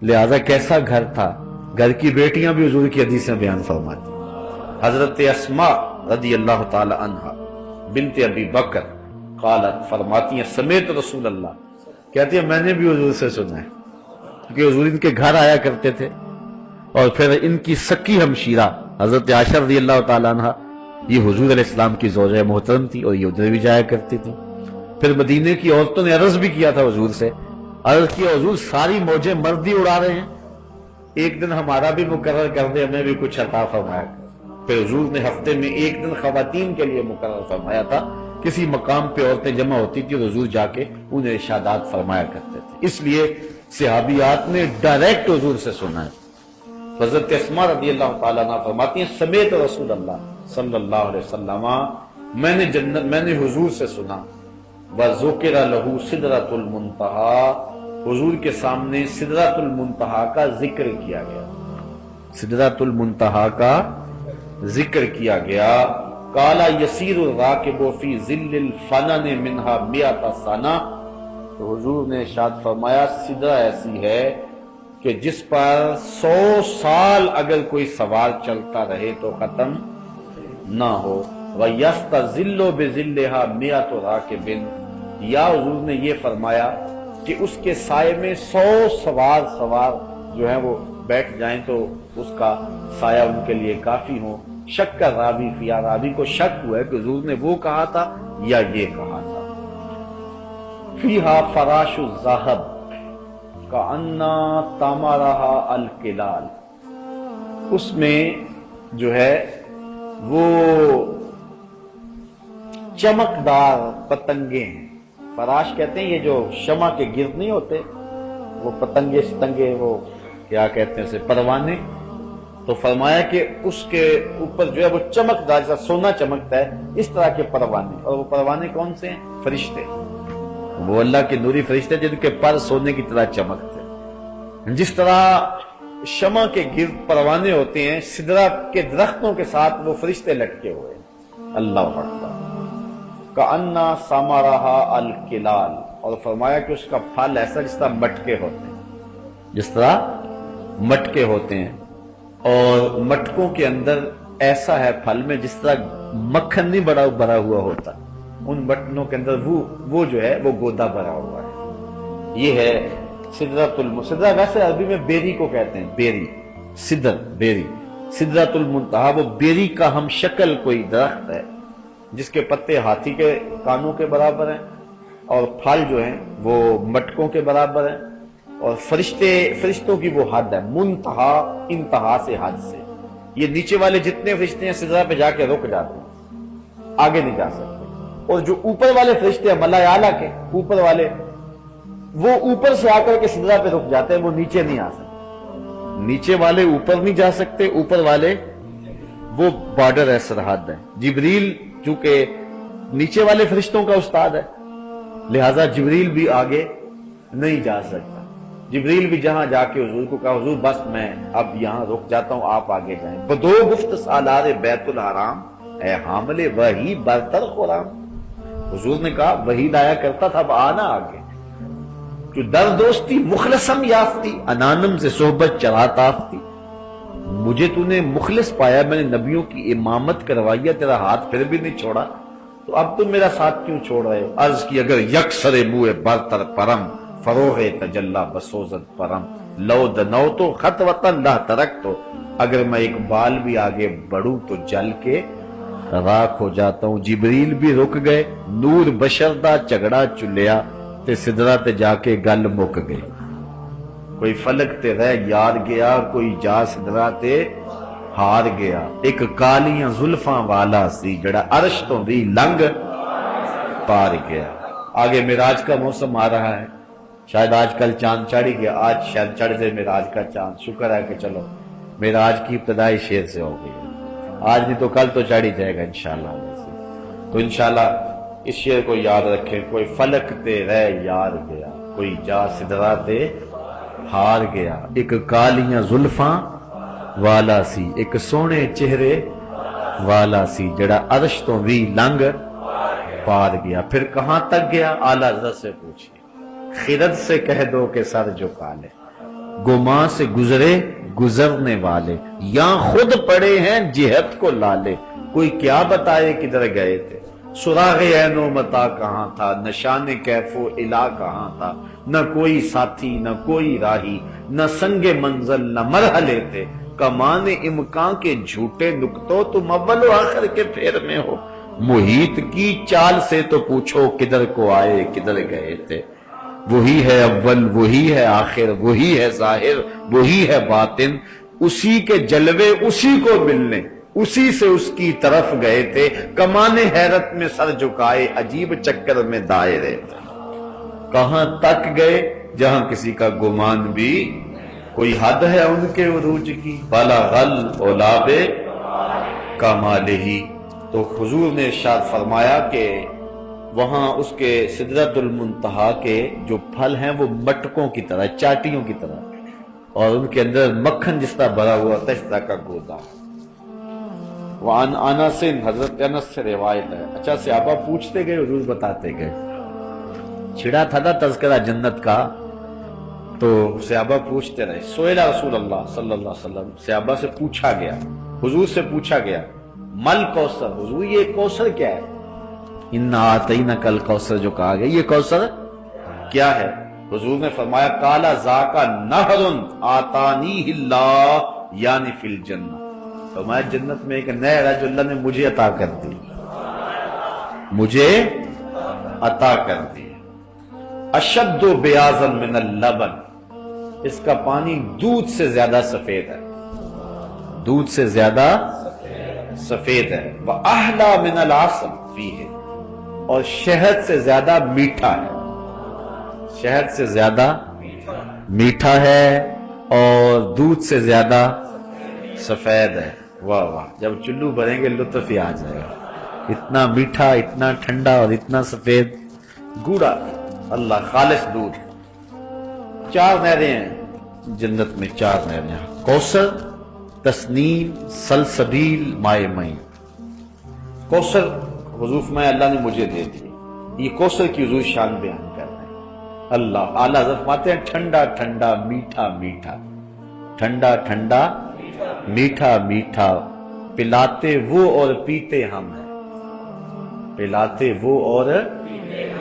لہذا کیسا گھر تھا، گھر کی بیٹیاں بھی حضور کی حدیثیں بیان فرماتی۔ حضرت اسماء رضی اللہ تعالی عنہ بنت ابی بکر قالت، فرماتی ہیں سمیت رسول اللہ، کہتی ہیں میں نے بھی حضور سے سنا ہے، کیونکہ حضور ان کے گھر آیا کرتے تھے، اور پھر ان کی سکی ہمشیرہ حضرت عائشہ رضی اللہ تعالی عنہ، یہ حضور علیہ السلام کی زوجہ محترم تھی اور یہ ادھر بھی جایا کرتی تھی۔ پھر مدینے کی عورتوں نے عرض بھی کیا تھا حضور سے، عرض کیا حضور ساری موجیں مرد ہی اڑا رہے ہیں، ایک دن ہمارا بھی مقرر کر دے، ہمیں بھی کچھ عطا فرمایا۔ پھر حضور نے ہفتے میں ایک دن خواتین کے لیے مقرر فرمایا تھا، کسی مقام پہ عورتیں جمع ہوتی تھی اور حضور جا کے انہیں ارشادات فرمایا کرتے تھے، اس لیے صحابیات نے ڈائریکٹ حضور سے سنا ہے۔ حضرت اسماء رضی اللہ تعالیٰ عنہ فرماتی ہیں سمیت رسول اللہ صلی اللہ علیہ وسلم، میں نے حضور سے سنا، وَذُكِرَ لَهُ سِدْرَةُ الْمُنْتَهَا، حضور کے سامنے سدرۃ المنتہا کا ذکر کیا گیا، سدرۃ المنتہا کا ذکر کیا گیا۔ قَالَ يَسِيرُ الرَّاكِبُ فِي ظِلِّ الْفَنَنِ مِنْهَا مِئَةَ سَنَةٍ، تو حضور نے ارشاد فرمایا سدرہ ایسی ہے کہ جس پر 100 سال اگر کوئی سوار چلتا رہے تو ختم نہ ہو۔ وَيَسْتَظِلُّ بِظِلِّهَا مِئَةُ رَاكِبٍ، یا حضور نے یہ فرمایا کہ اس کے سائے میں 100 سوار جو ہیں وہ بیٹھ جائیں تو اس کا سایہ ان کے لیے کافی ہو۔ شک کا راوی فیا، راوی کو شک ہوا ہے کہ حضور نے وہ کہا تھا یا یہ کہا تھا۔ فیہا فراش الذہب کأنّا تمرہا الکلال، اس میں جو ہے وہ چمکدار پتنگیں ہیں، فراش کہتے ہیں یہ جو شمع کے گرد نہیں ہوتے وہ پتنگے ستنگے، وہ کیا کہتے ہیں اسے، پروانے. تو فرمایا کہ اس کے اوپر جو ہے وہ چمکدار جیسا سونا چمکتا ہے، اس طرح کے پروانے. اور وہ پروانے کون سے ہیں؟ فرشتے. وہ اللہ کے نوری فرشتے جن کے پر سونے کی طرح چمکتے ہیں. جس طرح شمع کے گرد پروانے ہوتے ہیں، سدرہ کے درختوں کے ساتھ وہ فرشتے لٹکے ہوئے ہیں. اللہ اکبر. کأنّا ثمرھا الکلال. اور فرمایا کہ اس کا پھل ایسا جس طرح مٹکے ہوتے ہیں، جس طرح مٹکے ہوتے ہیں. اور مٹکوں کے اندر ایسا ہے پھل میں جس طرح مکھن نہیں بھرا ہوا ہوتا، ان بٹنوں کے اندر وہ جو ہے وہ گودا بھرا ہوا ہے. یہ ہے سدرۃ المنتہا. ویسے عربی میں بیری کو کہتے ہیں، بیری، سدر، بیری. سدرۃ المنتہا وہ بیری کا ہم شکل کوئی درخت ہے جس کے پتے ہاتھی کے کانوں کے برابر ہیں اور پھل جو ہیں وہ مٹکوں کے برابر ہیں. اور فرشتوں کی وہ حد ہے، منتہا، انتہا سے، حد سے. یہ نیچے والے جتنے فرشتے ہیں سدرہ پہ جا کے رک جاتے ہیں، آگے نہیں جا سکتے. اور جو اوپر والے فرشتے ہیں ملائے اعلیٰ کے اوپر والے، وہ اوپر سے آ کر کے سدرہ پہ رک جاتے ہیں، وہ نیچے نہیں آ سکتے. نیچے والے اوپر نہیں جا سکتے، اوپر والے وہ بارڈر ہے، سرحد ہے. جبریل چونکہ نیچے والے فرشتوں کا استاد ہے، لہذا جبریل بھی آگے نہیں جا سکتا. جبریل بھی جہاں جا کے حضور کو کہا حضور بس میں اب یہاں رک جاتا ہوں، آپ آگے جائیں. بدو گفت سالار بیت الحرام، اے حامل وحی برتر خرام. حضور نے کہا وحی لایا کرتا تھا، اب آنا آگے. جو در دوستی مخلصم یافتی، انانم سے صحبت چرات آفتی. مجھے تو نے مخلص پایا، میں نے نبیوں کی امامت کروائی ہے، تیرا ہاتھ پھر بھی نہیں چھوڑا، تو اب تم میرا ساتھ کیوں چھوڑ رہے ہو؟ عرض کی اگر یکسر موئے برتر پرم، فروغ تجلا بسوزت پرم، لو دنو تو خط وطن لا ترک تو. اگر میں ایک بال بھی آگے بڑھوں تو جل کے راکھ ہو جاتا ہوں. جبریل بھی رک گئے، نور بشر دا جھگڑا چلیا تے سدرہ تے جا کے گل مک گئی. کوئی فلک تے رہ یار گیا، کوئی جا سدرہ تے ہار گیا. ایک کالیاں زلفاں والا سی جڑا عرش تو بھی لنگ پار گیا. آگے معراج کا موسم آ رہا ہے، شاید آج کل چاند چڑھ گیا، آج شاید چڑھ جائے معراج کا چاند. شکر ہے کہ چلو معراج کی ابتدائی شیر سے ہو گئی، آج نہیں تو کل تو چڑھ ہی جائے گا انشاءاللہ. تو انشاءاللہ اس شیر کو یاد رکھیں. کوئی فلک تے رہ یار گیا، کوئی جا سدرہ تے ہار گیا. ایک کالیاں زلفاں والا سی، ایک سونے چہرے والا سی جڑا عرش تو بھی لنگ پار گیا. پھر کہاں تک گیا؟ اعلیٰ حضرت سے پوچھئے. خرد سے کہہ دو کہ سر جھکا لے، گماں سے گزرے گزرنے والے، یہاں خود پڑے ہیں جہت کو لالے. کوئی کیا بتائے کدھر گئے تھے، سراغ عین و متا کہاں تھا، نشان کیف و الا کہاں تھا. نہ کوئی ساتھی نہ کوئی راہی، نہ سنگ منزل نہ مرحلے تھے. کمان امکان کے جھوٹے نکتوں، تم اول و آخر کے پھیر میں ہو. محیط کی چال سے تو پوچھو کدھر کو آئے کدھر گئے تھے. وہی ہے اول، وہی ہے آخر، وہی ہے ظاہر، وہی ہے باطن. اسی کے جلوے اسی کو ملنے، اسی سے اس کی طرف گئے تھے. کمان حیرت میں سر جھکائے، عجیب چکر میں دائرے تھے. کہاں تک گئے جہاں کسی کا گمان بھی، کوئی حد ہے ان کے عروج کی. بلغ العلاب کمالہ. تو حضور نے ارشاد فرمایا کہ وہاں اس کے سدرۃ المنتہا کے جو پھل ہیں وہ مٹکوں کی طرح، چاٹیوں کی طرح، اور ان کے اندر مکھن جس طرح بھرا ہوا تھا اس طرح کا گودا. وعن انس، حضرت انس سے روایت ہے. اچھا صحابہ پوچھتے گئے، حضور بتاتے گئے. چھڑا تھا نا تذکرہ جنت کا، تو صحابہ پوچھتے رہے. سئل رسول اللہ صلی اللہ علیہ وسلم، صحابہ سے پوچھا گیا، حضور سے پوچھا گیا، مل کوثر، حضور یہ کوثر کیا ہے؟ انا اعطینک الکوثر جو کہا گیا، یہ کوثر کیا ہے؟ حضور نے فرمایا قال ذاک نہر آتانیہ اللہ یعنی فی الجنہ. فرمایا جنت میں ایک نہر ہے جو اللہ نے مجھے عطا کر دی، مجھے عطا کر دی. اشد بیاضا من اللبن، اس کا پانی دودھ سے زیادہ سفید ہے، دودھ سے زیادہ سفید ہے. وَأَحْلَى مِنَ الْعَسَلِ فِيهِ، اور شہد سے زیادہ میٹھا ہے، شہد سے زیادہ میٹھا ہے اور دودھ سے زیادہ سفید ہے۔ واہ واہ، جب چلو بھریں گے لطف ہی آ جائے گا، اتنا میٹھا، اتنا ٹھنڈا اور اتنا سفید گوڑا، اللہ خالص دودھ۔ 4 نہریں ہیں جنت میں، 4 نہریں ہیں، کوثر، تسنیم، سلسبیل، مائے معین۔ کوثر حضور فرمایا اللہ نے مجھے دے دی، یہ کوثر کی حضور شان بیان کر رہے ہیں۔ اللہ اعلیٰ حضرت فرماتے ہیں ٹھنڈا ٹھنڈا میٹھا میٹھا، ٹھنڈا ٹھنڈا میٹھا میٹھا، پلاتے وہ اور پیتے ہم ہیں، پلاتے وہ اور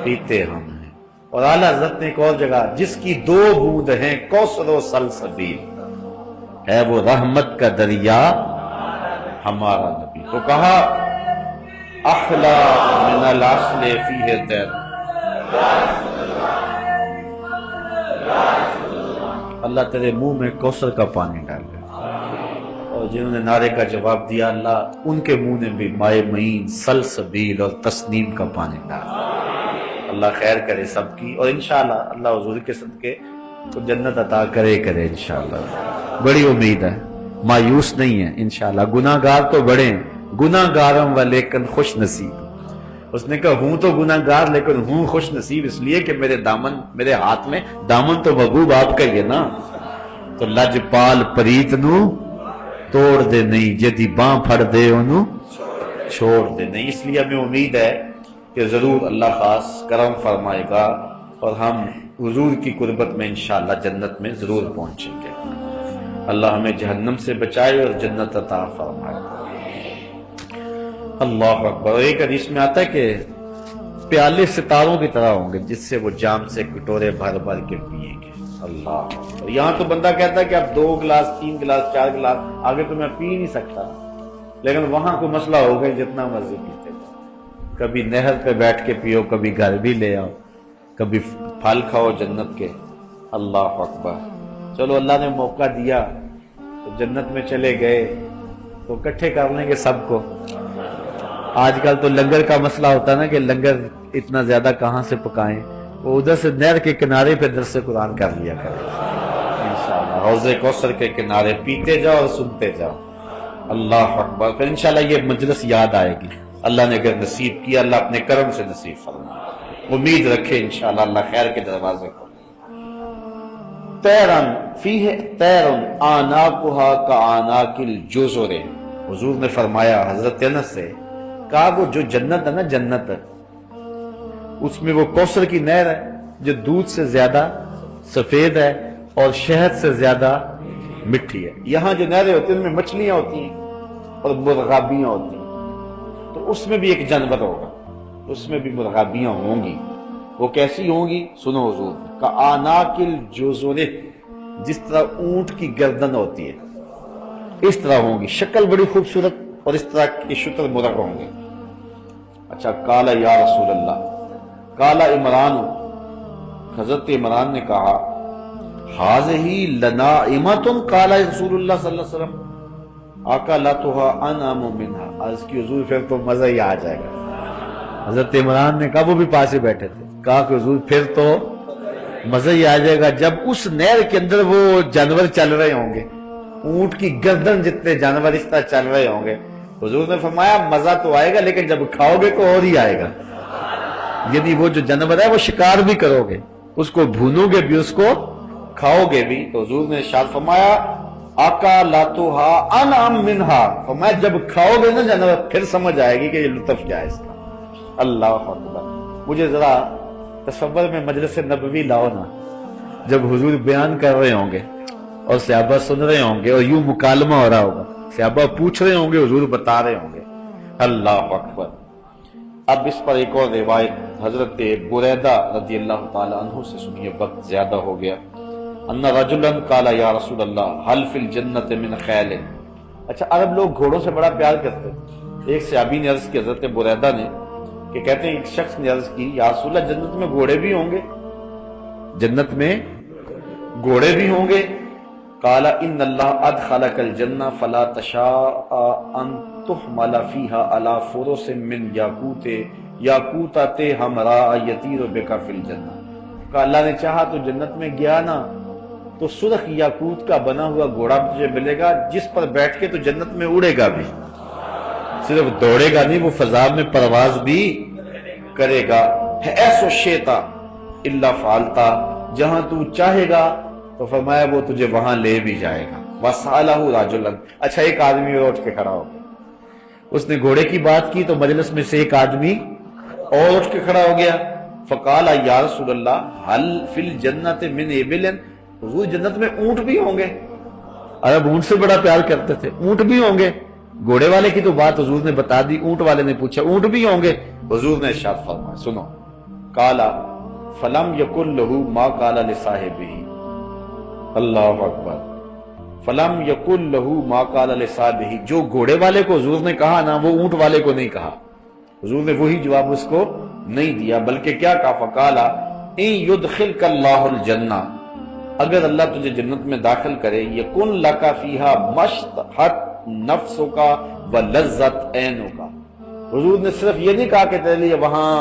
پیتے ہم ہیں۔ اور اعلیٰ حضرت نے ایک اور جگہ، جس کی 2 بوند ہیں کوثر و سلسبیل، ہے وہ رحمت کا دریا ہمارا نبی۔ تو کہا احلا من العسل فیہ تیر، اللہ تیرے منہ میں کوثر کا پانی ڈال دے۔ اور جنہوں نے نعرے کا جواب دیا، اللہ ان کے منہ نے بھی مائے معین، سلسبیل اور تسنیم کا پانی ڈال دے۔ اللہ خیر کرے سب کی، اور انشاءاللہ اللہ حضور کے صدقے تو جنت عطا کرے انشاءاللہ۔ بڑی امید ہے، مایوس نہیں ہے انشاءاللہ۔ گناہ گار تو بڑے ہیں، گناہ گارم و لیکن خوش نصیب۔ اس نے کہا ہوں تو گناہ گار لیکن ہوں خوش نصیب، اس لیے کہ میرے دامن، میرے ہاتھ میں دامن تو محبوب آپ کا ہی ہے نا۔ تو لج پال پریت نو توڑ دے نہیں، جدی باں پھڑ دے انہوں چھوڑ دے نہیں۔ اس لیے ہمیں امید ہے کہ ضرور اللہ خاص کرم فرمائے گا اور ہم حضور کی قربت میں انشاءاللہ جنت میں ضرور پہنچیں گے۔ اللہ ہمیں جہنم سے بچائے اور جنت عطا فرمائے۔ اللہ اکبر۔ ایک حدیث میں آتا ہے کہ پیالے ستاروں کی طرح ہوں گے، جس سے وہ جام سے کٹورے بھر بھر کے پیئیں گے۔ اللہ اکبر۔ یہاں تو بندہ کہتا ہے کہ اب 2 گلاس 3 گلاس 4 گلاس آگے تو میں پی نہیں سکتا، لیکن وہاں کوئی مسئلہ ہو گیا جتنا مرضی پیتے جاؤ، کبھی نہر پہ بیٹھ کے پیو، کبھی گھر بھی لے آؤ، کبھی پھل کھاؤ جنت کے۔ اللہ اکبر۔ چلو اللہ نے موقع دیا تو جنت میں چلے گئے تو اکٹھے کر لیں گے سب کو۔ آج کل تو لنگر کا مسئلہ ہوتا ہے نا کہ لنگر اتنا زیادہ کہاں سے پکائیں، وہ ادھر سے نہر کے کنارے پہ درس قرآن کر لیا کریں انشاءاللہ، حوض کوثر کے کنارے پیتے جاؤ اور سنتے جاؤ۔ اللہ اکبر۔ پھر انشاءاللہ یہ مجلس یاد آئے گی، اللہ نے اگر نصیب کیا، اللہ اپنے کرم سے نصیب فرمائے۔ امید رکھے انشاءاللہ اللہ خیر کے دروازے کو۔ تیرن فیہ تیرن آناکہا کآناک الجزر، حضور نے فرمایا حضرت انس سے، کہا وہ جو جنت ہے نا، جنت ہے اس میں وہ کوثر کی نہر ہے جو دودھ سے زیادہ سفید ہے اور شہد سے زیادہ مٹھی ہے۔ یہاں جو نہریں ہوتی ہیں ان میں مچھلیاں ہوتی ہیں اور مرغابیاں ہوتی ہیں، تو اس میں بھی ایک جانور ہوگا، اس میں بھی مرغابیاں ہوں گی۔ وہ کیسی ہوں گی؟ سنو حضور، کآناک الجزر، جس طرح اونٹ کی گردن ہوتی ہے اس طرح ہوں گی، شکل بڑی خوبصورت، اور اس طرح کے شتر مرغ ہوں گے۔ اچھا، قال یا رسول اللہ، قال عمران، حضرت عمران نے کہا ہذہ لناعمۃ، قال رسول اللہ صلی اللہ علیہ وسلم اکلتها انعم منها، عرض کی حضور پھر تو مزہ ہی آ جائے گا۔ حضرت عمران نے کہا، وہ بھی پاس ہی بیٹھے تھے، کہا کہ حضور پھر تو مزہ ہی آ جائے گا جب اس نہر کے اندر وہ جانور چل رہے ہوں گے، اونٹ کی گردن جتنے جانور اس طرح چل رہے ہوں گے۔ حضور نے فرمایا مزہ تو آئے گا لیکن جب کھاؤ گے تو اور ہی آئے گا، یعنی وہ جو جانور ہے وہ شکار بھی کرو گے، اس کو بھونو گے بھی، اس کو کھاؤ گے بھی۔ تو حضور نے ارشاد فرمایا اکلتھا انعم منہا، فرمایا جب کھاؤ گے نا جانور پھر سمجھ آئے گی کہ یہ لطف کیا ہے اس کا۔ اللہ اکبر۔ مجھے ذرا تصور میں مجلس نبوی لاؤ نا، جب حضور بیان کر رہے ہوں گے اور صحابہ سن رہے ہوں گے اور یوں مکالمہ ہو رہا ہوگا، صحابہ پوچھ رہے ہوں گے، حضور بتا رہے ہوں گے۔ اللہ اکبر۔ اب اس پر ایک اور روایت حضرت بریدہ رضی اللہ تعالی عنہ سے سنیے، وقت زیادہ ہو گیا۔ ان رجلا قال یا رسول اللہ هل فی الجنت من خیل، اچھا عرب لوگ گھوڑوں سے بڑا پیار کرتے ہیں۔ ایک صحابی نے عرض کی حضرت بریدہ نے کہ کہتے ہیں ایک شخص نے عرض کی یا رسول اللہ جنت میں گھوڑے بھی ہوں گے، جنت میں گھوڑے بھی ہوں گے؟ قال ان اللہ ادخلک الجنہ فلا تشاء ان تحمل فیہا علی فرس من یاقوت یاقوتۃ حمراء یطیر بک فی الجنہ، کہ اللہ نے چاہا تو جنت میں گیا نا تو سرخ یاقوت کا بنا ہوا گھوڑا تجھے ملے گا جس پر بیٹھ کے تو جنت میں اڑے گا بھی، صرف دوڑے گا نہیں، وہ فضا میں پرواز بھی کرے گا۔ ایسو شیتا الا فعلتا، جہاں تو چاہے گا تو فرمایا وہ تجھے وہاں لے بھی جائے گا۔ وَسَأَلَهُ رَجُلًا، اچھا ایک آدمی اور اٹھ کے کھڑا ہو گیا، اس نے گھوڑے کی بات کی تو مجلس میں سے ایک آدمی اور اٹھ کے کھڑا ہو گیا۔ فقال یا رسول اللہ هل فی الجنت من ابل، حضور جنت میں اونٹ بھی ہوں گے؟ عرب اونٹ سے بڑا پیار کرتے تھے، اونٹ بھی ہوں گے؟ گھوڑے والے کی تو بات حضور نے بتا دی، اونٹ والے نے پوچھا اونٹ بھی ہوں گے؟ حضور نے ارشاد فرمایا سنو، قالا فلم یکن لہ ما قال لصاحبہ، اللہ اکبر، فلم یکن لہ ما قال لصاحبہ، جو گھوڑے والے کو حضور نے کہا نا وہ اونٹ والے کو نہیں کہا، حضور نے وہی جواب اس کو نہیں دیا، بلکہ کیا کہا؟ فقالا ان یدخلک اللہ الجنہ، اگر اللہ تجھے جنت میں داخل کرے، یکن لک فیہا مشتہت نفسک ولذت عینک، حضور نے صرف یہ نہیں کہا کہ تیرے لیے وہاں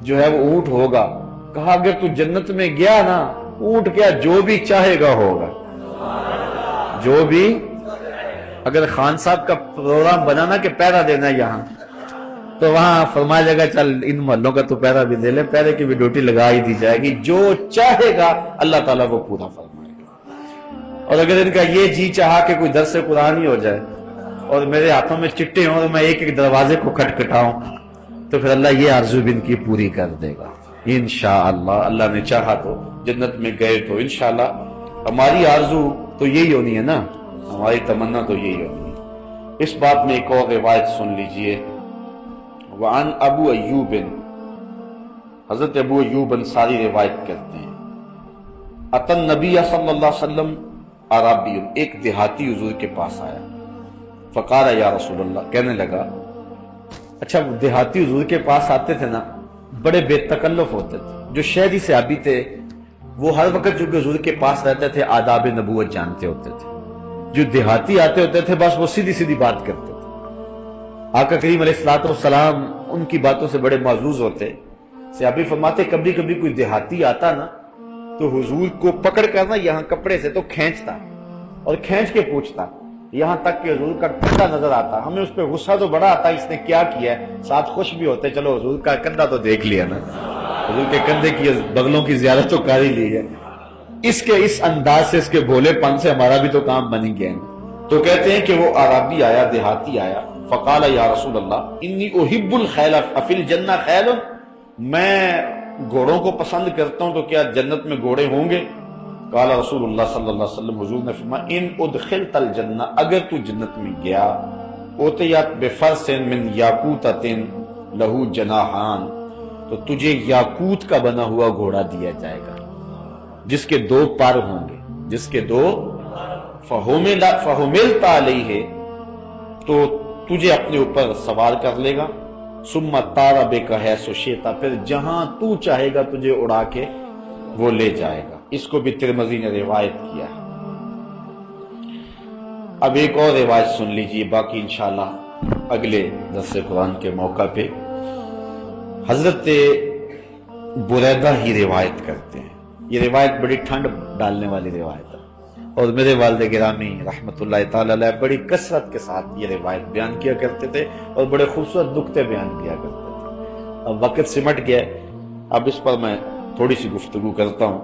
جو ہے وہ اونٹ ہوگا، کہا اگر تو جنت میں گیا نا اونٹ کیا جو بھی چاہے گا ہوگا، جو بھی، اگر خان صاحب کا پروگرام بنانا کہ پہرا دینا یہاں تو وہاں فرمایا جائے گا چل ان محلوں کا تو پہرا بھی دے لے، پہرے کی بھی ڈیوٹی لگا ہی دی جائے گی، جو چاہے گا اللہ تعالیٰ وہ پورا فرمائے گا۔ اور اگر ان کا یہ جی چاہا کہ کوئی درس قرآن ہی ہو جائے اور میرے ہاتھوں میں چٹے ہوں اور میں ایک ایک دروازے کو کھٹکھٹاؤں تو پھر اللہ یہ آرزو بھی ان کی پوری کر دے گا انشاءاللہ۔ اللہ نے چاہا تو جنت میں گئے تو انشاءاللہ ہماری آرزو تو یہی ہونی ہے نا، ہماری تمنا تو یہی ہونی ہے۔ اس بات میں ایک اور روایت سن لیجئے، وعن ابو ایوب، حضرت ابو ایوب انصاری روایت کرتے ہیں، اتى النبی صلی اللہ علیہ وسلم عربی، ایک دیہاتی حضور کے پاس آیا، فقال یا رسول اللہ، کہنے لگا، اچھا دیہاتی حضور کے پاس آتے تھے نا بڑے بے تکلف ہوتے تھے، جو شہری صحابی تھے وہ ہر وقت جو کہ حضور کے پاس رہتے تھے آداب نبوت جانتے ہوتے تھے، جو دیہاتی آتے ہوتے تھے بس وہ سیدھی سیدھی بات کرتے تھے، آقا کریم علیہ الصلوۃ والسلام ان کی باتوں سے بڑے معزوز ہوتے۔ صحابی فرماتے کبھی کبھی کوئی دیہاتی آتا نا تو حضور کو پکڑ کر نا یہاں کپڑے سے تو کھینچتا اور کھینچ کے پوچھتا، یہاں تک کہ حضور کا کندھا نظر آتا، ہمیں اس پہ غصہ تو بڑا آتا اس نے کیا کیا ہے، ساتھ خوش بھی ہوتے چلو حضور کا کندھا تو دیکھ لیا نا، حضور کے کندھے کی بغلوں کی زیارت تو کر ہی لی ہے، اس کے اس انداز سے اس کے بھولے پن سے ہمارا بھی تو کام بن گیا ہے۔ تو کہتے ہیں کہ وہ عربی آیا، دیہاتی آیا، فقال یا رسول اللہ انی احب الخیل افی الجنہ خیل، میں گھوڑوں کو پسند کرتا ہوں تو کیا جنت میں گھوڑے ہوں گے؟ قال رسول اللہ صلی اللہ علیہ وسلم، حضور نے فرمایا ان ادخلت الجنہ، اگر تو جنت میں گیا، اوتیت بفرس من یاقوتۃ لہ جناحان، تو تجھے یاقوت کا بنا ہوا گھوڑا دیا جائے گا جس کے دو پر ہوں گے، جس کے دو، فحملت علیہ، تو تجھے اپنے اوپر سوار کر لے گا، ثم طار بک حیث شئت، پھر جہاں تو چاہے گا تجھے اڑا کے وہ لے جائے گا۔ اس کو بھی ترمذی نے روایت کیا ہے۔ اب ایک اور روایت سن لیجئے، باقی انشاءاللہ اگلے درس قرآن کے موقع پہ۔ حضرت بریدہ ہی روایت کرتے ہیں، یہ روایت بڑی ٹھنڈ ڈالنے والی روایت ہے، اور میرے والد گرامی رحمت اللہ تعالی علیہ بڑی کثرت کے ساتھ یہ روایت بیان کیا کرتے تھے اور بڑے خوبصورت نکتے بیان کیا کرتے تھے۔ اب وقت سمٹ گیا، اب اس پر میں تھوڑی سی گفتگو کرتا ہوں۔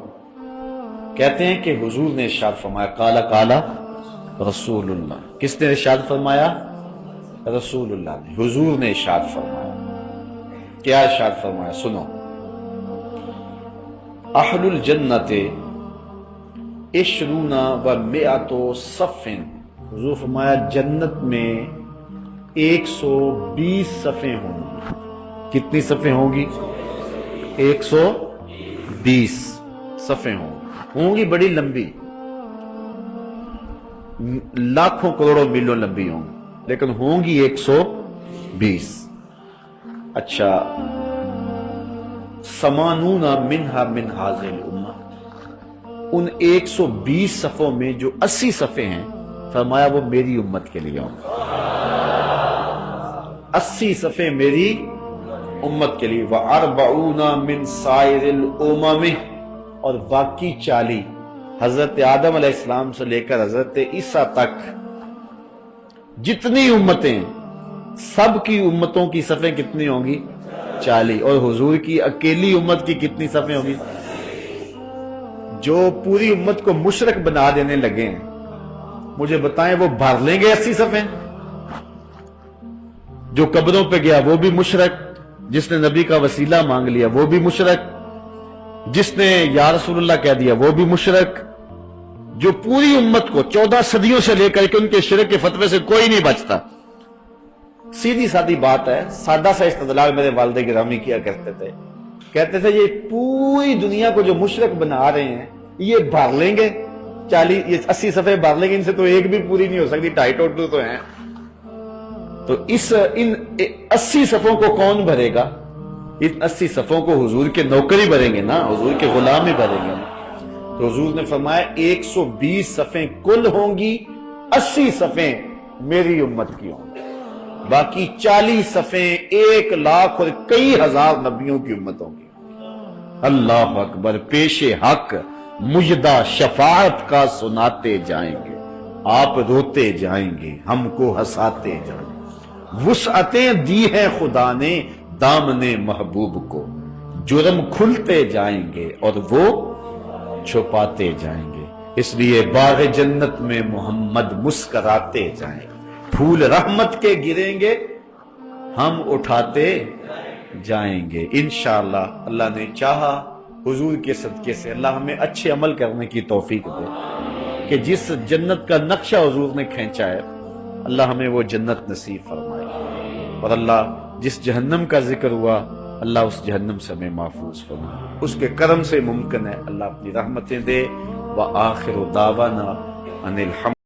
کہتے ہیں کہ حضور نے ارشاد فرمایا، قال قال رسول اللہ، کس نے ارشاد فرمایا؟ رسول اللہ نے، حضور نے ارشاد فرمایا۔ کیا ارشاد فرمایا؟ سنو، اہل الجنت 20 و 100 صف، حضور فرمایا جنت میں 120 صفیں ہوں گی۔ کتنی صفیں ہوں گی؟ 120 صفیں ہوں گی، بڑی لمبی، لاکھوں کروڑوں میلوں لمبی ہوں گی، لیکن ہوں گی 120۔ اچھا، 80 منہا من ھذہ الامہ، ان 120 صفوں میں جو 80 صفیں ہیں فرمایا وہ میری امت کے لیے ہوں گے، 80 صفیں میری امت کے لیے وَأَرْبَعُونَ مِن سَائِرِ الْأُمَمِ، اور باقی 40 حضرت آدم علیہ السلام سے لے کر حضرت عیسیٰ تک جتنی امتیں، سب کی امتوں کی صفیں کتنی ہوں گی؟ 40۔ اور حضور کی اکیلی امت کی کتنی صفیں ہوں گی؟ جو پوری امت کو مشرک بنا دینے لگے ہیں، مجھے بتائیں وہ بھر لیں گے 80 صفیں؟ جو قبروں پہ گیا وہ بھی مشرک، جس نے نبی کا وسیلہ مانگ لیا وہ بھی مشرک، جس نے یا رسول اللہ کہہ دیا وہ بھی مشرک، جو پوری امت کو 14 صدیوں سے لے کر کے ان کے شرک کے فتوے سے کوئی نہیں بچتا۔ سیدھی سادی بات ہے، سادہ سا استدلال میرے والد گرامی کیا کرتے تھے، کہتے تھے یہ پوری دنیا کو جو مشرک بنا رہے ہیں یہ بھر لیں گے 80 صفحے بھر لیں گے، ان سے تو ایک بھی پوری نہیں ہو سکتی، 2.5 ٹوٹل تو ہیں۔ تو ان 80 صفوں کو کون بھرے گا؟ ان 80 صفوں کو حضور کے نوکر ہی بھریں گے نا، حضور کے غلام ہی بھریں گے نا۔ تو حضور نے فرمایا 120 صفیں کل ہوں گی، 80 صفیں میری امت کی ہوں گی، باقی 40 صفیں 1 لاکھ اور کئی ہزار نبیوں کی امتوں کی۔ اللہ اکبر، پیش حق مجدہ شفاعت کا سناتے جائیں گے، آپ روتے جائیں گے، ہم کو ہنساتے جائیں گے۔ وسعتیں دی ہیں خدا نے دامن محبوب کو، جرم کھلتے جائیں گے اور وہ چھپاتے جائیں گے۔ اس لیے باغ جنت میں محمد مسکراتے جائیں گے، پھول رحمت کے گریں گے، ہم اٹھاتے جائیں گے انشاءاللہ۔ اللہ نے چاہا حضور کے صدقے سے اللہ ہمیں اچھے عمل کرنے کی توفیق دے، کہ جس جنت کا نقشہ حضور نے کھینچا ہے اللہ ہمیں وہ جنت نصیب فرمائے، اور اللہ جس جہنم کا ذکر ہوا اللہ اس جہنم سے ہمیں محفوظ فرمائے، اس کے کرم سے ممکن ہے اللہ اپنی رحمتیں دے۔ وآخر دعوانا ان الحمد